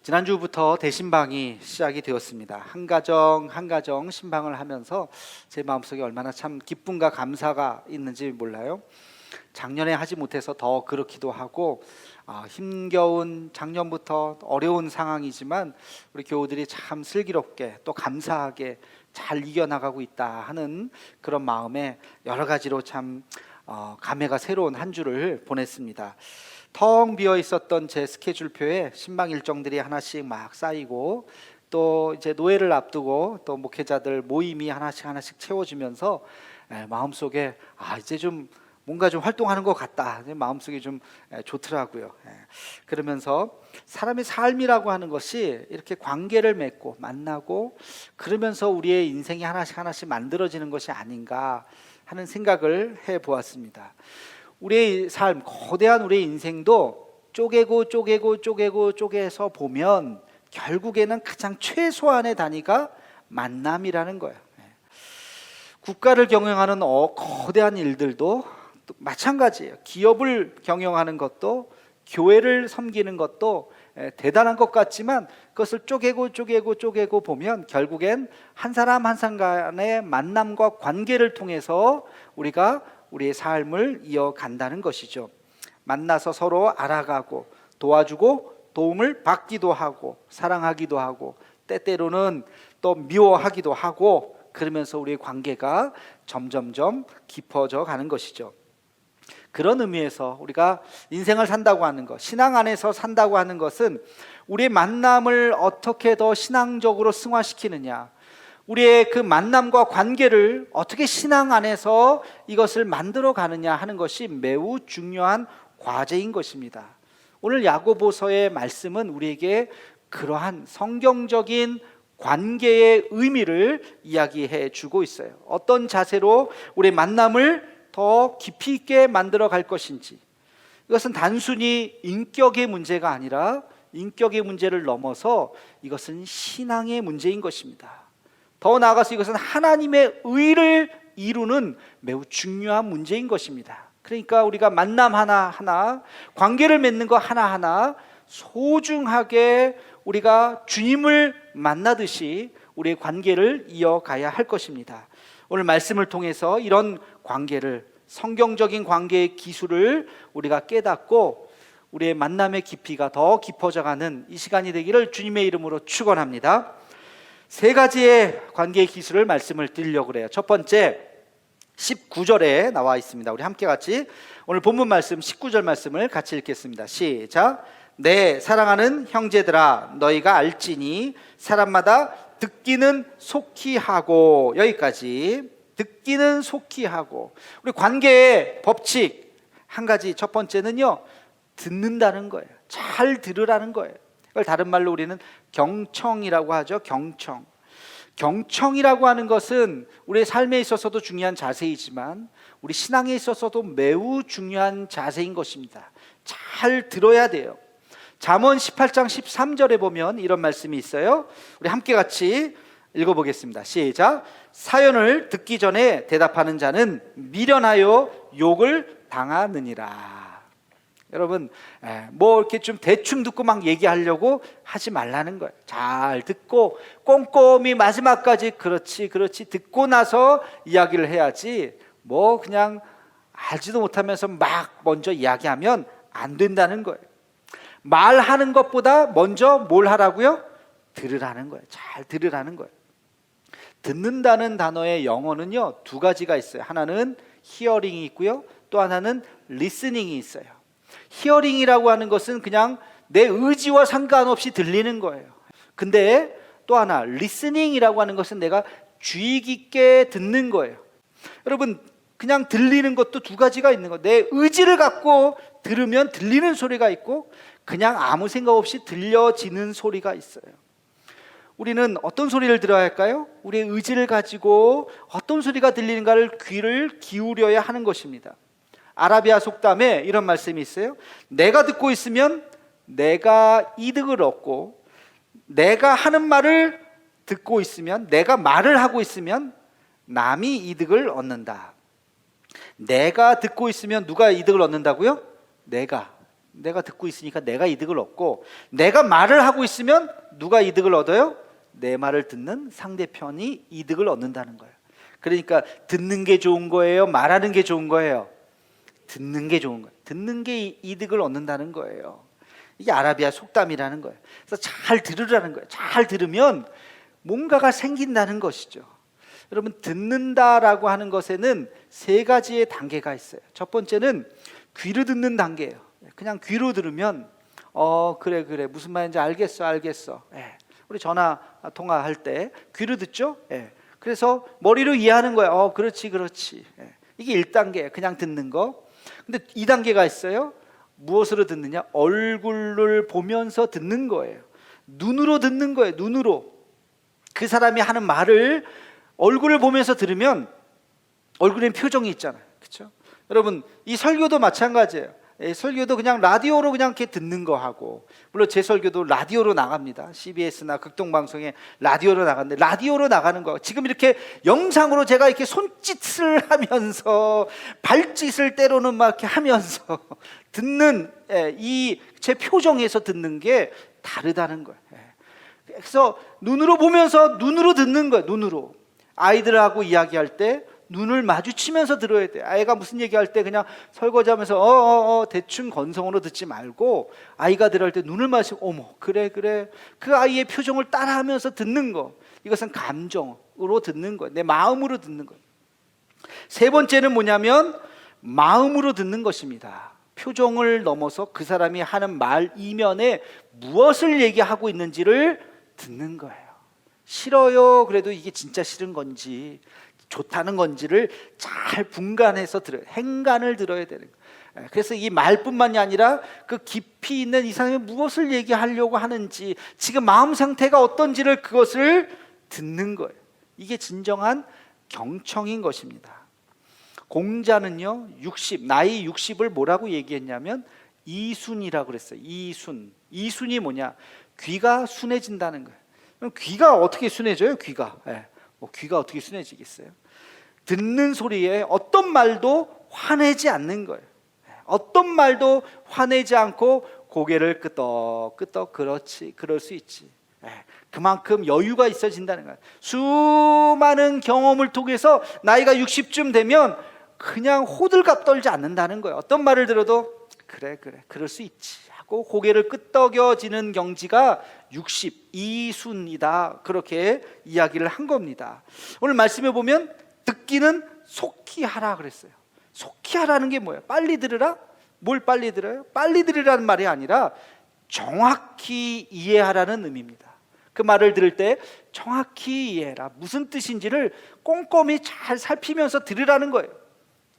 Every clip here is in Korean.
지난주부터 대신방이 시작이 되었습니다. 한 가정 한 가정 신방을 하면서 제 마음속에 얼마나 참 기쁨과 감사가 있는지 몰라요. 작년에 하지 못해서 더 그렇기도 하고, 힘겨운 작년부터 어려운 상황이지만 우리 교우들이 참 슬기롭게 또 감사하게 잘 이겨나가고 있다 하는 그런 마음에 여러 가지로 참 감회가 새로운 한 주를 보냈습니다. 텅 비어 있었던 제 스케줄표에 신방 일정들이 하나씩 막 쌓이고, 또 이제 노예를 앞두고 또 목회자들 모임이 하나씩 채워지면서 마음속에 이제 좀 뭔가 좀 활동하는 것 같다, 마음속이 좀 좋더라고요. 그러면서 사람의 삶이라고 하는 것이 이렇게 관계를 맺고 만나고 그러면서 우리의 인생이 하나씩 만들어지는 것이 아닌가 하는 생각을 해보았습니다. 우리의 삶, 거대한 우리의 인생도 쪼개서 보면 결국에는 가장 최소한의 단위가 만남이라는 거예요. 국가를 경영하는 거대한 일들도 마찬가지예요. 기업을 경영하는 것도, 교회를 섬기는 것도 대단한 것 같지만 그것을 쪼개고 보면 결국엔 한 사람 한 사람 간의 만남과 관계를 통해서 우리가 우리의 삶을 이어간다는 것이죠. 만나서 서로 알아가고 도와주고 도움을 받기도 하고 사랑하기도 하고 때때로는 또 미워하기도 하고, 그러면서 우리의 관계가 점점점 깊어져 가는 것이죠. 그런 의미에서 우리가 인생을 산다고 하는 것, 신앙 안에서 산다고 하는 것은 우리의 만남을 어떻게 더 신앙적으로 승화시키느냐, 우리의 그 만남과 관계를 어떻게 신앙 안에서 이것을 만들어 가느냐 하는 것이 매우 중요한 과제인 것입니다. 오늘 야고보서의 말씀은 우리에게 그러한 성경적인 관계의 의미를 이야기해 주고 있어요. 어떤 자세로 우리의 만남을 더 깊이 있게 만들어 갈 것인지, 이것은 단순히 인격의 문제가 아니라 인격의 문제를 넘어서 이것은 신앙의 문제인 것입니다. 더 나아가서 이것은 하나님의 의를 이루는 매우 중요한 문제인 것입니다. 그러니까 우리가 만남 하나하나, 관계를 맺는 거 하나하나 소중하게 우리가 주님을 만나듯이 우리의 관계를 이어가야 할 것입니다. 오늘 말씀을 통해서 이런 관계를, 성경적인 관계의 기술을 우리가 깨닫고 우리의 만남의 깊이가 더 깊어져가는 이 시간이 되기를 주님의 이름으로 축원합니다. 세 가지의 관계의 기술을 말씀을 드리려고 그래요. 첫 번째, 19절에 나와 있습니다. 우리 함께 같이 오늘 본문 말씀 19절 말씀을 같이 읽겠습니다. 시작. 내 사랑하는 형제들아, 너희가 알지니 사람마다 듣기는 속히 하고. 여기까지. 듣기는 속히 하고. 우리 관계의 법칙 한 가지, 첫 번째는요, 듣는다는 거예요. 잘 들으라는 거예요. 이걸 다른 말로 우리는 경청이라고 하죠. 경청이라고 하는 것은 우리의 삶에 있어서도 중요한 자세이지만 우리 신앙에 있어서도 매우 중요한 자세인 것입니다. 잘 들어야 돼요. 잠언 18장 13절에 보면 이런 말씀이 있어요. 우리 함께 같이 읽어보겠습니다. 시작. 사연을 듣기 전에 대답하는 자는 미련하여 욕을 당하느니라. 여러분, 뭐 이렇게 좀 대충 듣고 막 얘기하려고 하지 말라는 거예요. 잘 듣고 꼼꼼히 마지막까지 그렇지 듣고 나서 이야기를 해야지, 뭐 그냥 알지도 못하면서 막 먼저 이야기하면 안 된다는 거예요. 말하는 것보다 먼저 뭘 하라고요? 들으라는 거예요. 잘 들으라는 거예요. 듣는다는 단어의 영어는요, 두 가지가 있어요. 하나는 히어링이 있고요, 또 하나는 리스닝이 있어요. 히어링이라고 하는 것은 그냥 내 의지와 상관없이 들리는 거예요. 근데 또 하나, 리스닝이라고 하는 것은 내가 주의 깊게 듣는 거예요. 여러분, 그냥 들리는 것도 두 가지가 있는 거예요. 내 의지를 갖고 들으면 들리는 소리가 있고, 그냥 아무 생각 없이 들려지는 소리가 있어요. 우리는 어떤 소리를 들어야 할까요? 우리의 의지를 가지고 어떤 소리가 들리는가를 귀를 기울여야 하는 것입니다. 아라비아 속담에 이런 말씀이 있어요. 내가 듣고 있으면 내가 이득을 얻고, 내가 하는 말을 듣고 있으면, 내가 말을 하고 있으면 남이 이득을 얻는다. 내가 듣고 있으면 누가 이득을 얻는다고요? 내가. 내가 듣고 있으니까 내가 이득을 얻고, 내가 말을 하고 있으면 누가 이득을 얻어요? 내 말을 듣는 상대편이 이득을 얻는다는 거예요. 그러니까 듣는 게 좋은 거예요? 말하는 게 좋은 거예요? 듣는 게 좋은 거예요. 듣는 게 이득을 얻는다는 거예요. 이게 아라비아 속담이라는 거예요. 그래서 잘 들으라는 거예요. 잘 들으면 뭔가가 생긴다는 것이죠. 여러분, 듣는다라고 하는 것에는 세 가지의 단계가 있어요. 첫 번째는 귀로 듣는 단계예요. 그냥 귀로 들으면 그래 무슨 말인지 알겠어. 예. 우리 전화 통화할 때 귀로 듣죠. 예. 그래서 머리로 이해하는 거예요. 그렇지. 예. 이게 1단계예요. 그냥 듣는 거. 근데 2단계가 있어요. 무엇으로 듣느냐? 얼굴을 보면서 듣는 거예요. 눈으로 듣는 거예요. 눈으로. 그 사람이 하는 말을 얼굴을 보면서 들으면 얼굴엔 표정이 있잖아요. 그렇죠? 여러분, 이 설교도 마찬가지예요. 설교도 그냥 라디오로 그냥 이렇게 듣는 거 하고, 물론 제 설교도 라디오로 나갑니다. CBS나 극동방송에 라디오로 나갔는데, 라디오로 나가는 거 지금 이렇게 영상으로 제가 이렇게 손짓을 하면서 발짓을 때로는 막 이렇게 하면서 듣는 이 제 표정에서 듣는 게 다르다는 거예요. 그래서 눈으로 보면서 눈으로 듣는 거예요. 눈으로. 아이들하고 이야기할 때 눈을 마주치면서 들어야 돼. 아이가 무슨 얘기할 때 그냥 설거지하면서 대충 건성으로 듣지 말고, 아이가 들어할 때 눈을 마주치고 어머 그래 그 아이의 표정을 따라하면서 듣는 거. 이것은 감정으로 듣는 거예요. 내 마음으로 듣는 거예요. 세 번째는 뭐냐면 마음으로 듣는 것입니다. 표정을 넘어서 그 사람이 하는 말 이면에 무엇을 얘기하고 있는지를 듣는 거예요. 싫어요. 그래도 이게 진짜 싫은 건지 좋다는 건지를 잘 분간해서 들어요. 행간을 들어야 되는 거예요. 그래서 이 말뿐만이 아니라 그 깊이 있는 이 사람이 무엇을 얘기하려고 하는지, 지금 마음 상태가 어떤지를 그것을 듣는 거예요. 이게 진정한 경청인 것입니다. 공자는요, 나이 60을 뭐라고 얘기했냐면 이순이라고 그랬어요. 이순이 뭐냐? 귀가 순해진다는 거예요. 그럼 귀가 어떻게 순해져요? 귀가 어떻게 순해지겠어요? 듣는 소리에 어떤 말도 화내지 않는 거예요. 어떤 말도 화내지 않고 고개를 끄덕끄덕 그렇지, 그럴 수 있지. 그만큼 여유가 있어진다는 거예요. 수많은 경험을 통해서 나이가 60쯤 되면 그냥 호들갑 떨지 않는다는 거예요. 어떤 말을 들어도 그래 그럴 수 있지 하고 고개를 끄덕여지는 경지가 60 이순이다, 그렇게 이야기를 한 겁니다. 오늘 말씀해 보면 듣기는 속히 하라 그랬어요. 속히 하라는 게 뭐예요? 빨리 들으라? 뭘 빨리 들어요? 빨리 들으라는 말이 아니라 정확히 이해하라는 의미입니다. 그 말을 들을 때 정확히 이해해라, 무슨 뜻인지를 꼼꼼히 잘 살피면서 들으라는 거예요.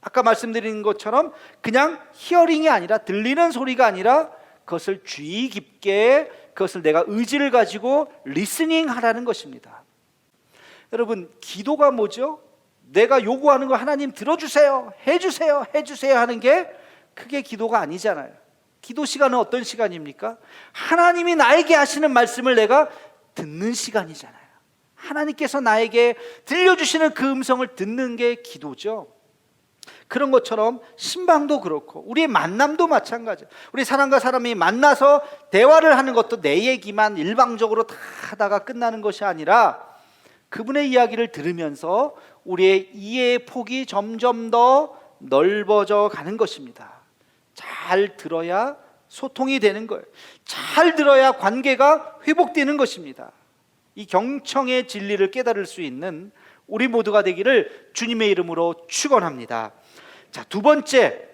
아까 말씀드린 것처럼 그냥 히어링이 아니라, 들리는 소리가 아니라 그것을 주의 깊게, 그것을 내가 의지를 가지고 리스닝 하라는 것입니다. 여러분, 기도가 뭐죠? 내가 요구하는 거 하나님 들어주세요, 해주세요 하는 게 그게 기도가 아니잖아요. 기도 시간은 어떤 시간입니까? 하나님이 나에게 하시는 말씀을 내가 듣는 시간이잖아요. 하나님께서 나에게 들려주시는 그 음성을 듣는 게 기도죠. 그런 것처럼 신방도 그렇고 우리의 만남도 마찬가지예요. 우리 사람과 사람이 만나서 대화를 하는 것도 내 얘기만 일방적으로 다 하다가 끝나는 것이 아니라 그분의 이야기를 들으면서 우리의 이해의 폭이 점점 더 넓어져 가는 것입니다. 잘 들어야 소통이 되는 거예요. 잘 들어야 관계가 회복되는 것입니다. 이 경청의 진리를 깨달을 수 있는 우리 모두가 되기를 주님의 이름으로 축원합니다. 자, 두 번째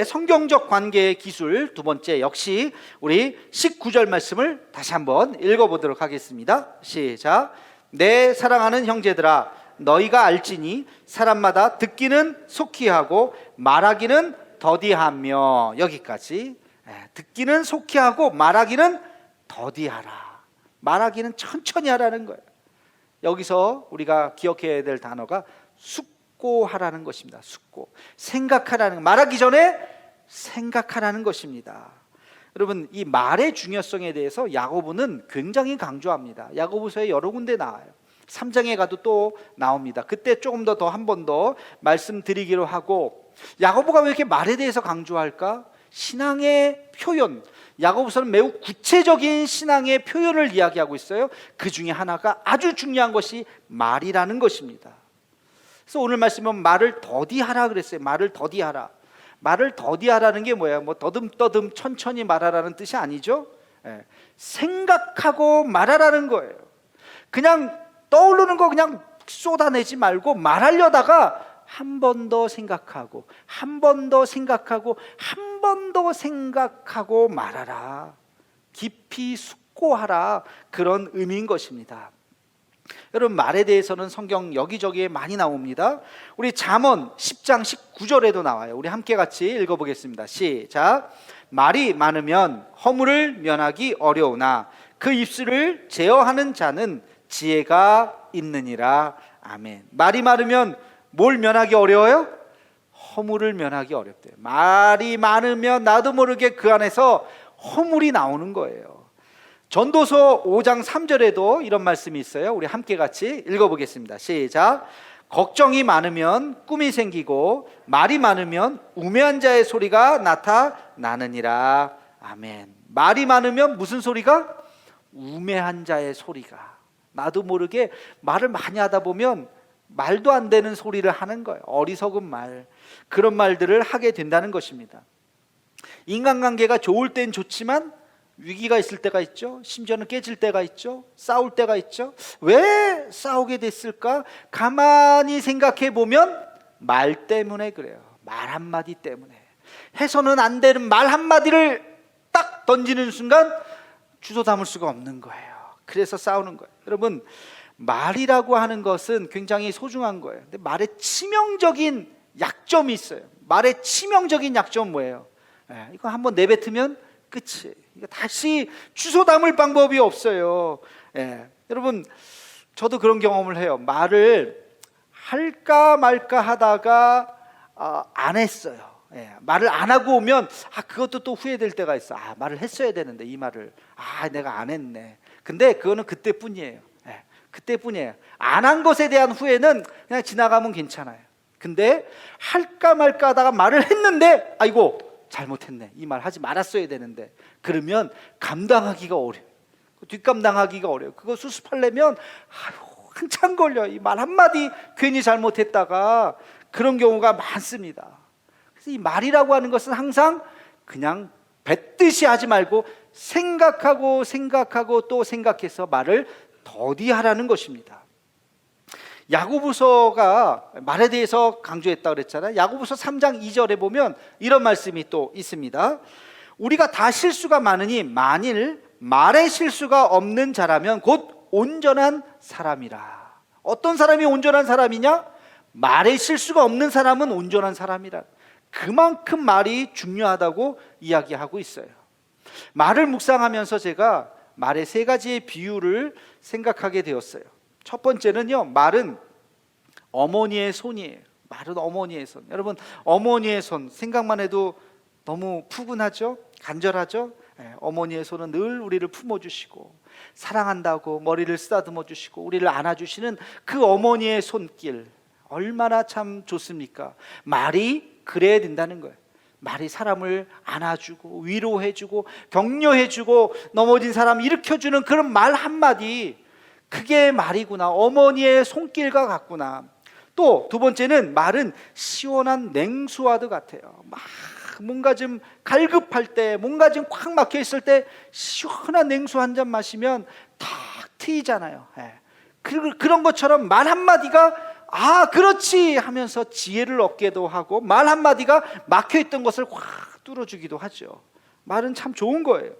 성경적 관계의 기술, 두 번째 역시 우리 19절 말씀을 다시 한번 읽어보도록 하겠습니다. 시작. 내 사랑하는 형제들아, 너희가 알지니 사람마다 듣기는 속히 하고 말하기는 더디하며. 여기까지. 듣기는 속히 하고 말하기는 더디하라. 말하기는 천천히 하라는 거예요. 여기서 우리가 기억해야 될 단어가 숙고하라는 것입니다. 숙고. 생각하라는, 말하기 전에 생각하라는 것입니다. 여러분, 이 말의 중요성에 대해서 야고보는 굉장히 강조합니다. 야고보서에 여러 군데 나와요. 3장에 가도 또 나옵니다. 그때 조금 더 한 번 더 말씀드리기로 하고, 야고보가 왜 이렇게 말에 대해서 강조할까? 신앙의 표현, 야고보서는 매우 구체적인 신앙의 표현을 이야기하고 있어요. 그 중에 하나가 아주 중요한 것이 말이라는 것입니다. 그래서 오늘 말씀은 말을 더디하라 그랬어요. 말을 더디하라. 말을 더디하라는 게 뭐예요? 뭐 더듬더듬 천천히 말하라는 뜻이 아니죠. 생각하고 말하라는 거예요. 그냥 떠오르는 거 그냥 쏟아내지 말고 말하려다가 한 번 더 생각하고 한 번 더 생각하고 한 번 더 생각하고 말하라. 깊이 숙고하라. 그런 의미인 것입니다. 여러분, 말에 대해서는 성경 여기저기에 많이 나옵니다. 우리 잠언 10장 19절에도 나와요. 우리 함께 같이 읽어보겠습니다. 시작. 말이 많으면 허물을 면하기 어려우나 그 입술을 제어하는 자는 지혜가 있느니라. 아멘. 말이 많으면 뭘 면하기 어려워요? 허물을 면하기 어렵대요. 말이 많으면 나도 모르게 그 안에서 허물이 나오는 거예요. 전도서 5장 3절에도 이런 말씀이 있어요. 우리 함께 같이 읽어보겠습니다. 시작. 걱정이 많으면 꿈이 생기고 말이 많으면 우매한 자의 소리가 나타나느니라. 아멘. 말이 많으면 무슨 소리가? 우매한 자의 소리가. 나도 모르게 말을 많이 하다 보면 말도 안 되는 소리를 하는 거예요. 어리석은 말, 그런 말들을 하게 된다는 것입니다. 인간관계가 좋을 땐 좋지만 위기가 있을 때가 있죠. 심지어는 깨질 때가 있죠. 싸울 때가 있죠. 왜 싸우게 됐을까? 가만히 생각해 보면 말 때문에 그래요. 말 한마디 때문에. 해서는 안 되는 말 한마디를 딱 던지는 순간 주워 담을 수가 없는 거예요. 그래서 싸우는 거예요. 여러분, 말이라고 하는 것은 굉장히 소중한 거예요. 근데 말에 치명적인 약점이 있어요. 말의 치명적인 약점은 뭐예요? 이거 한번 내뱉으면 끝이. 이거 다시 주워 담을 방법이 없어요. 여러분, 저도 그런 경험을 해요. 말을 할까 말까 하다가 안 했어요. 말을 안 하고 오면 그것도 또 후회될 때가 있어. 말을 했어야 되는데 이 말을 내가 안 했네. 근데 그거는 그때뿐이에요. 그때뿐이에요. 안 한 것에 대한 후회는 그냥 지나가면 괜찮아요. 근데 할까 말까 하다가 말을 했는데 아이고 잘못했네, 이 말 하지 말았어야 되는데, 그러면 감당하기가 어려워요. 뒷감당하기가 어려워요. 그거 수습하려면 한참 걸려요. 이 말 한마디 괜히 잘못했다가 그런 경우가 많습니다. 그래서 이 말이라고 하는 것은 항상 그냥 뱉듯이 하지 말고 생각하고 또 생각해서 말을 더디하라는 것입니다. 야고보서가 말에 대해서 강조했다고 그랬잖아요. 야고보서 3장 2절에 보면 이런 말씀이 또 있습니다. 우리가 다 실수가 많으니 만일 말에 실수가 없는 자라면 곧 온전한 사람이라. 어떤 사람이 온전한 사람이냐? 말에 실수가 없는 사람은 온전한 사람이라. 그만큼 말이 중요하다고 이야기하고 있어요. 말을 묵상하면서 제가 말의 세 가지의 비유를 생각하게 되었어요. 첫 번째는요, 말은 어머니의 손이에요. 말은 어머니의 손. 여러분, 어머니의 손 생각만 해도 너무 푸근하죠? 간절하죠? 어머니의 손은 늘 우리를 품어주시고 사랑한다고 머리를 쓰다듬어 주시고 우리를 안아주시는 그 어머니의 손길, 얼마나 참 좋습니까? 말이 그래야 된다는 거예요. 말이 사람을 안아주고 위로해주고 격려해주고 넘어진 사람 일으켜주는 그런 말 한마디, 그게 말이구나. 어머니의 손길과 같구나. 또 두 번째는 말은 시원한 냉수와도 같아요. 막 뭔가 좀 갈급할 때, 뭔가 좀 꽉 막혀 있을 때 시원한 냉수 한 잔 마시면 탁 트이잖아요. 그런 것처럼 말 한마디가 그렇지 하면서 지혜를 얻게도 하고, 말 한마디가 막혀있던 것을 확 뚫어주기도 하죠. 말은 참 좋은 거예요.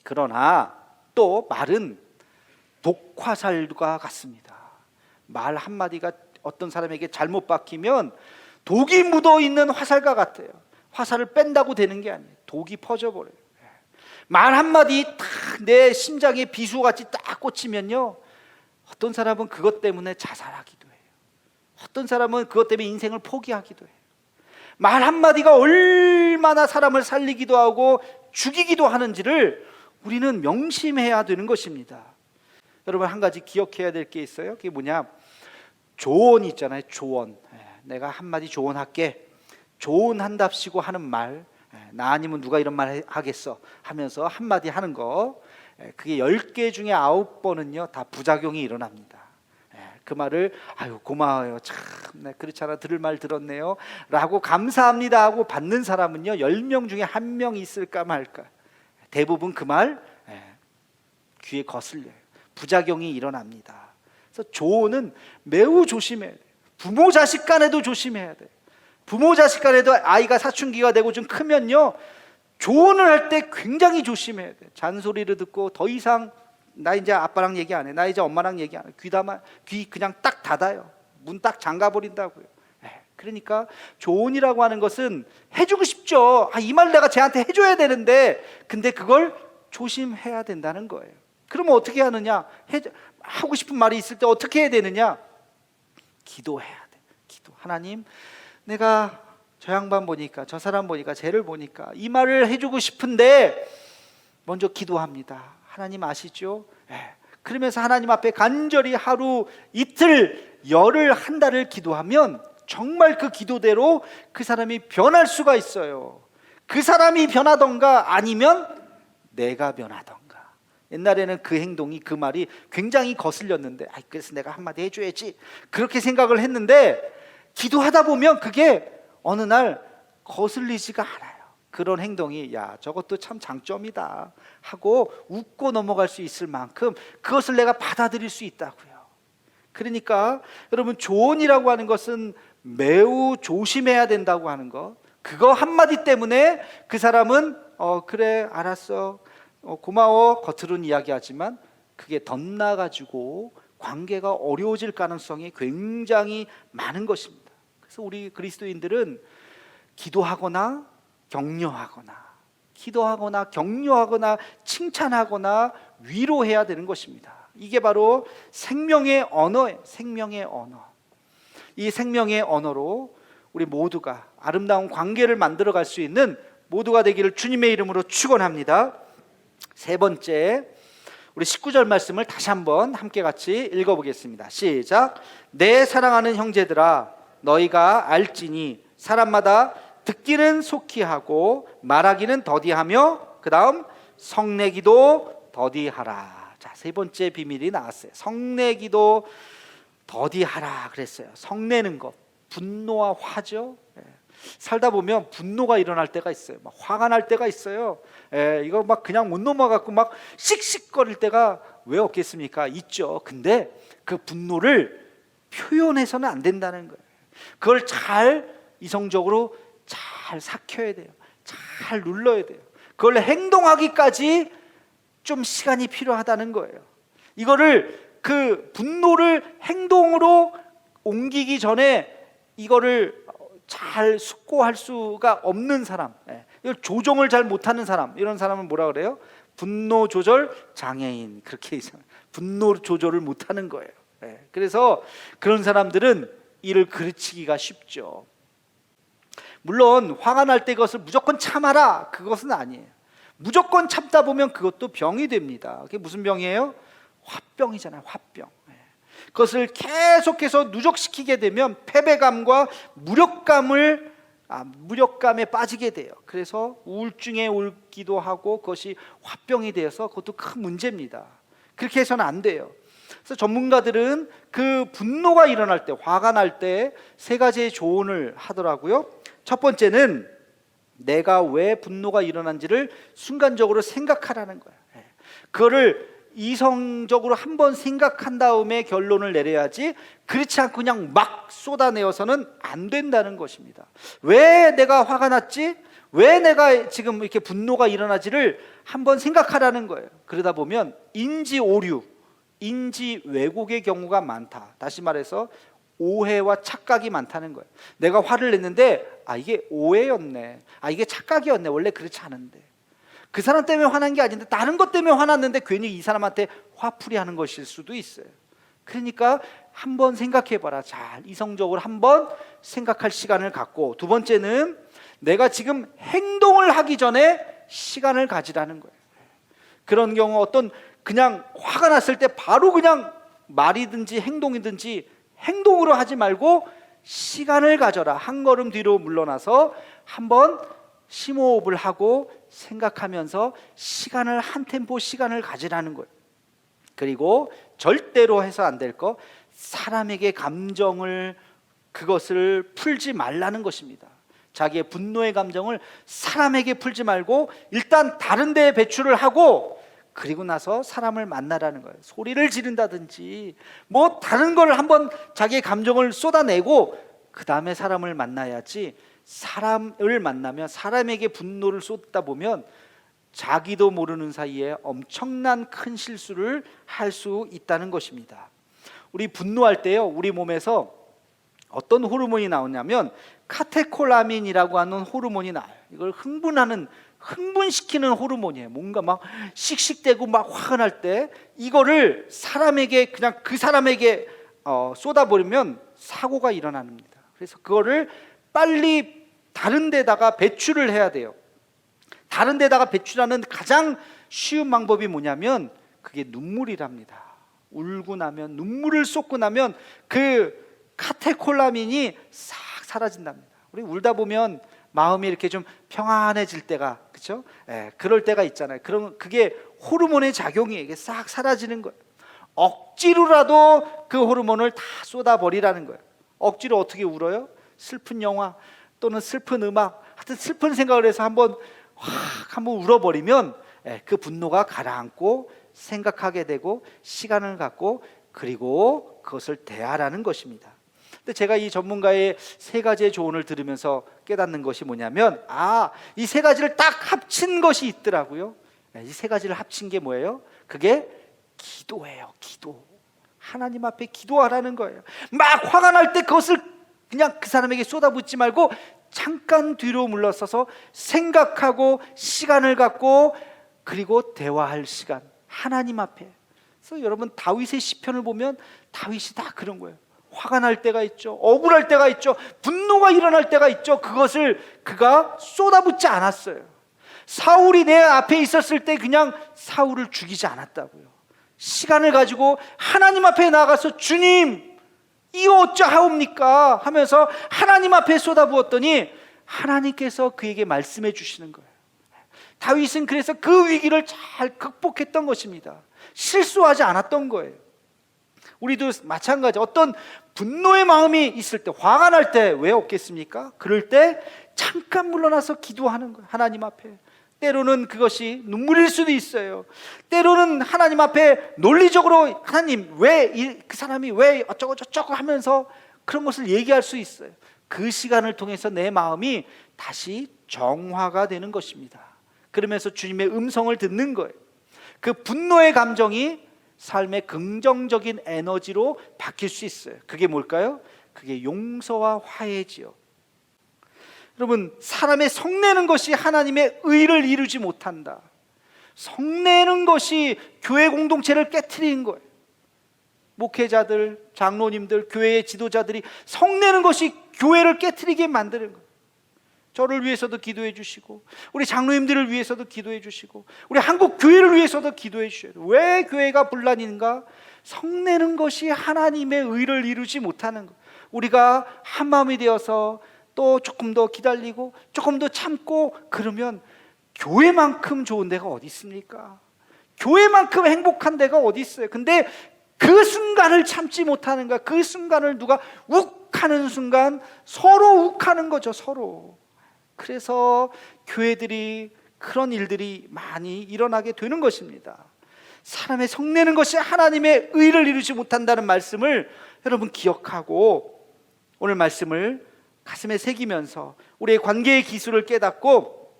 그러나 또 말은 독화살과 같습니다. 말 한마디가 어떤 사람에게 잘못 박히면 독이 묻어있는 화살과 같아요. 화살을 뺀다고 되는 게 아니에요. 독이 퍼져버려요. 말 한마디 딱 내 심장에 비수같이 딱 꽂히면요, 어떤 사람은 그것 때문에 자살하기도 해요. 어떤 사람은 그것 때문에 인생을 포기하기도 해요. 말 한마디가 얼마나 사람을 살리기도 하고 죽이기도 하는지를 우리는 명심해야 되는 것입니다. 여러분, 한 가지 기억해야 될 게 있어요. 그게 뭐냐? 조언 있잖아요. 조언. 내가 한마디 조언할게. 조언한답시고 하는 말, 나 아니면 누가 이런 말 하겠어 하면서 한마디 하는 거, 그게 10개 중에 9번은요 다 부작용이 일어납니다. 그 말을 아유 고마워요, 참 그렇지 않아 들을 말 들었네요 라고 감사합니다 하고 받는 사람은요 10명 중에 1명 있을까 말까. 대부분 그 말 귀에 거슬려요. 부작용이 일어납니다. 그래서 조언은 매우 조심해야 돼요. 부모 자식 간에도 조심해야 돼요. 부모 자식 간에도 아이가 사춘기가 되고 좀 크면요 조언을 할 때 굉장히 조심해야 돼요. 잔소리를 듣고 더 이상 나 이제 아빠랑 얘기 안 해, 나 이제 엄마랑 얘기 안 해, 귀 그냥 딱 닫아요. 문 딱 잠가 버린다고요. 그러니까 조언이라고 하는 것은 해주고 싶죠. 이 말 내가 쟤한테 해줘야 되는데, 근데 그걸 조심해야 된다는 거예요. 그러면 어떻게 하느냐? 하고 싶은 말이 있을 때 어떻게 해야 되느냐? 기도해야 돼. 기도. 하나님, 내가 저 양반 보니까, 저 사람 보니까, 쟤를 보니까 이 말을 해주고 싶은데 먼저 기도합니다. 하나님 아시죠? 그러면서 하나님 앞에 간절히 하루, 이틀, 열흘, 한 달을 기도하면 정말 그 기도대로 그 사람이 변할 수가 있어요. 그 사람이 변하던가 아니면 내가 변하던가. 옛날에는 그 행동이, 그 말이 굉장히 거슬렸는데 그래서 내가 한마디 해줘야지 그렇게 생각을 했는데, 기도하다 보면 그게 어느 날 거슬리지가 않아요. 그런 행동이 야 저것도 참 장점이다 하고 웃고 넘어갈 수 있을 만큼 그것을 내가 받아들일 수 있다고요. 그러니까 여러분, 조언이라고 하는 것은 매우 조심해야 된다고 하는 거, 그거 한마디 때문에 그 사람은 그래 알았어 고마워 겉으로는 이야기하지만 그게 덧나가지고 관계가 어려워질 가능성이 굉장히 많은 것입니다. 그래서 우리 그리스도인들은 기도하거나 격려하거나 칭찬하거나 위로해야 되는 것입니다. 이게 바로 생명의 언어예요. 생명의 언어. 이 생명의 언어로 우리 모두가 아름다운 관계를 만들어갈 수 있는 모두가 되기를 주님의 이름으로 축원합니다. 세 번째, 우리 19절 말씀을 다시 한번 함께 같이 읽어보겠습니다. 시작. 내 사랑하는 형제들아, 너희가 알지니 사람마다 듣기는 속히 하고 말하기는 더디하며, 그 다음 성내기도 더디하라. 자, 세 번째 비밀이 나왔어요. 성내기도 더디하라 그랬어요. 성내는 것, 분노와 화죠. 살다 보면 분노가 일어날 때가 있어요. 막 화가 날 때가 있어요. 이거 막 그냥 못 넘어갖고 막 씩씩거릴 때가 왜 없겠습니까? 있죠. 근데 그 분노를 표현해서는 안 된다는 거예요. 그걸 잘 이성적으로 잘 삭혀야 돼요. 잘 눌러야 돼요. 그걸 행동하기까지 좀 시간이 필요하다는 거예요. 이거를, 그 분노를 행동으로 옮기기 전에 이거를 잘 숙고할 수가 없는 사람, 이걸 조정을 잘 못하는 사람, 이런 사람은 뭐라 그래요? 분노 조절 장애인. 그렇게 분노 조절을 못하는 거예요. 그래서 그런 사람들은 이를 그르치기가 쉽죠. 물론 화가 날 때 그것을 무조건 참아라, 그것은 아니에요. 무조건 참다 보면 그것도 병이 됩니다. 그게 무슨 병이에요? 화병이잖아요. 화병. 그것을 계속해서 누적시키게 되면 패배감과 무력감에 빠지게 돼요. 그래서 우울증에 올기도 하고 그것이 화병이 되어서 그것도 큰 문제입니다. 그렇게 해서는 안 돼요. 그래서 전문가들은 그 분노가 일어날 때, 화가 날 때 세 가지의 조언을 하더라고요. 첫 번째는 내가 왜 분노가 일어난지를 순간적으로 생각하라는 거예요. 그거를 이성적으로 한번 생각한 다음에 결론을 내려야지, 그렇지 않고 그냥 막 쏟아내어서는 안 된다는 것입니다. 왜 내가 화가 났지? 왜 내가 지금 이렇게 분노가 일어나지를 한번 생각하라는 거예요. 그러다 보면 인지 오류, 인지 왜곡의 경우가 많다. 다시 말해서 오해와 착각이 많다는 거예요. 내가 화를 냈는데 이게 오해였네, 이게 착각이었네, 원래 그렇지 않은데. 그 사람 때문에 화난 게 아닌데 다른 것 때문에 화났는데 괜히 이 사람한테 화풀이 하는 것일 수도 있어요. 그러니까 한번 생각해봐라. 잘 이성적으로 한번 생각할 시간을 갖고, 두 번째는 내가 지금 행동을 하기 전에 시간을 가지라는 거예요. 그런 경우 그냥 화가 났을 때 바로 그냥 말이든지 행동이든지 행동으로 하지 말고 시간을 가져라. 한 걸음 뒤로 물러나서 한번 심호흡을 하고 생각하면서 시간을 한 템포 시간을 가지라는 거예요. 그리고 절대로 해서 안 될 거, 사람에게 감정을 그것을 풀지 말라는 것입니다. 자기의 분노의 감정을 사람에게 풀지 말고 일단 다른 데에 배출을 하고 그리고 나서 사람을 만나라는 거예요. 소리를 지른다든지 뭐 다른 걸 한번 자기의 감정을 쏟아내고 그 다음에 사람을 만나야지, 사람을 만나면 사람에게 분노를 쏟다 보면 자기도 모르는 사이에 엄청난 큰 실수를 할 수 있다는 것입니다. 우리 분노할 때요, 우리 몸에서 어떤 호르몬이 나오냐면 카테콜라민이라고 하는 호르몬이 나와요. 이걸 흥분시키는 호르몬이에요. 뭔가 막 씩씩대고 막 화가 날 때 이거를 사람에게, 그냥 그 사람에게 쏟아버리면 사고가 일어납니다. 그래서 그거를 빨리 다른 데다가 배출을 해야 돼요. 다른 데다가 배출하는 가장 쉬운 방법이 뭐냐면 그게 눈물이랍니다. 울고 나면, 눈물을 쏟고 나면 그 카테콜라민이 싹 사라진답니다. 우리 울다 보면 마음이 이렇게 좀 평안해질 때가, 그렇죠? 그럴 때가 있잖아요. 그럼 그게 호르몬의 작용이에요. 이게 싹 사라지는 거예요. 억지로라도 그 호르몬을 다 쏟아버리라는 거예요. 억지로 어떻게 울어요? 슬픈 영화 또는 슬픈 음악, 하여튼 슬픈 생각을 해서 한번 울어버리면 그 분노가 가라앉고 생각하게 되고 시간을 갖고 그리고 그것을 대하라는 것입니다. 근데 제가 이 전문가의 세 가지의 조언을 들으면서 깨닫는 것이 뭐냐면, 이 세 가지를 딱 합친 것이 있더라고요. 이 세 가지를 합친 게 뭐예요? 그게 기도예요. 기도. 하나님 앞에 기도하라는 거예요. 막 화가 날 때 그것을 그냥 그 사람에게 쏟아붓지 말고 잠깐 뒤로 물러서서 생각하고 시간을 갖고 그리고 대화할 시간, 하나님 앞에. 그래서 여러분 다윗의 시편을 보면 다윗이 다 그런 거예요. 화가 날 때가 있죠. 억울할 때가 있죠. 분노가 일어날 때가 있죠. 그것을 그가 쏟아붓지 않았어요. 사울이 내 앞에 있었을 때 그냥 사울을 죽이지 않았다고요. 시간을 가지고 하나님 앞에 나가서 주님 이거 어쩌하옵니까 하면서 하나님 앞에 쏟아부었더니 하나님께서 그에게 말씀해 주시는 거예요. 다윗은 그래서 그 위기를 잘 극복했던 것입니다. 실수하지 않았던 거예요. 우리도 마찬가지. 어떤 분노의 마음이 있을 때, 화가 날 때 왜 없겠습니까? 그럴 때 잠깐 물러나서 기도하는 거예요. 하나님 앞에. 때로는 그것이 눈물일 수도 있어요. 때로는 하나님 앞에 논리적으로 하나님 왜 그 사람이 왜 어쩌고 저쩌고 하면서 그런 것을 얘기할 수 있어요. 그 시간을 통해서 내 마음이 다시 정화가 되는 것입니다. 그러면서 주님의 음성을 듣는 거예요. 그 분노의 감정이 삶의 긍정적인 에너지로 바뀔 수 있어요. 그게 뭘까요? 그게 용서와 화해지요. 여러분, 사람의 성내는 것이 하나님의 의를 이루지 못한다. 성내는 것이 교회 공동체를 깨트리는 거예요. 목회자들, 장로님들, 교회의 지도자들이 성내는 것이 교회를 깨트리게 만드는 거예요. 저를 위해서도 기도해 주시고 우리 장로님들을 위해서도 기도해 주시고 우리 한국 교회를 위해서도 기도해 주셔야 돼요. 왜 교회가 분란인가? 성내는 것이 하나님의 의를 이루지 못하는 것. 우리가 한 마음이 되어서 또 조금 더 기다리고 조금 더 참고 그러면 교회만큼 좋은 데가 어디 있습니까? 교회만큼 행복한 데가 어디 있어요? 근데 그 순간을 참지 못하는 거야. 그 순간을 누가 욱하는 순간 서로 욱하는 거죠. 서로. 그래서 교회들이 그런 일들이 많이 일어나게 되는 것입니다. 사람의 성내는 것이 하나님의 의를 이루지 못한다는 말씀을 여러분 기억하고 오늘 말씀을 가슴에 새기면서 우리의 관계의 기술을 깨닫고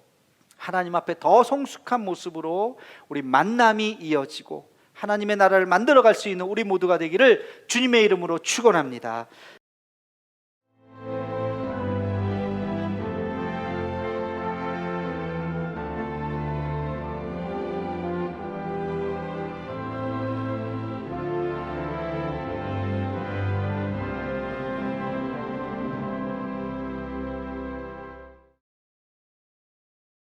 하나님 앞에 더 성숙한 모습으로 우리 만남이 이어지고 하나님의 나라를 만들어갈 수 있는 우리 모두가 되기를 주님의 이름으로 축원합니다.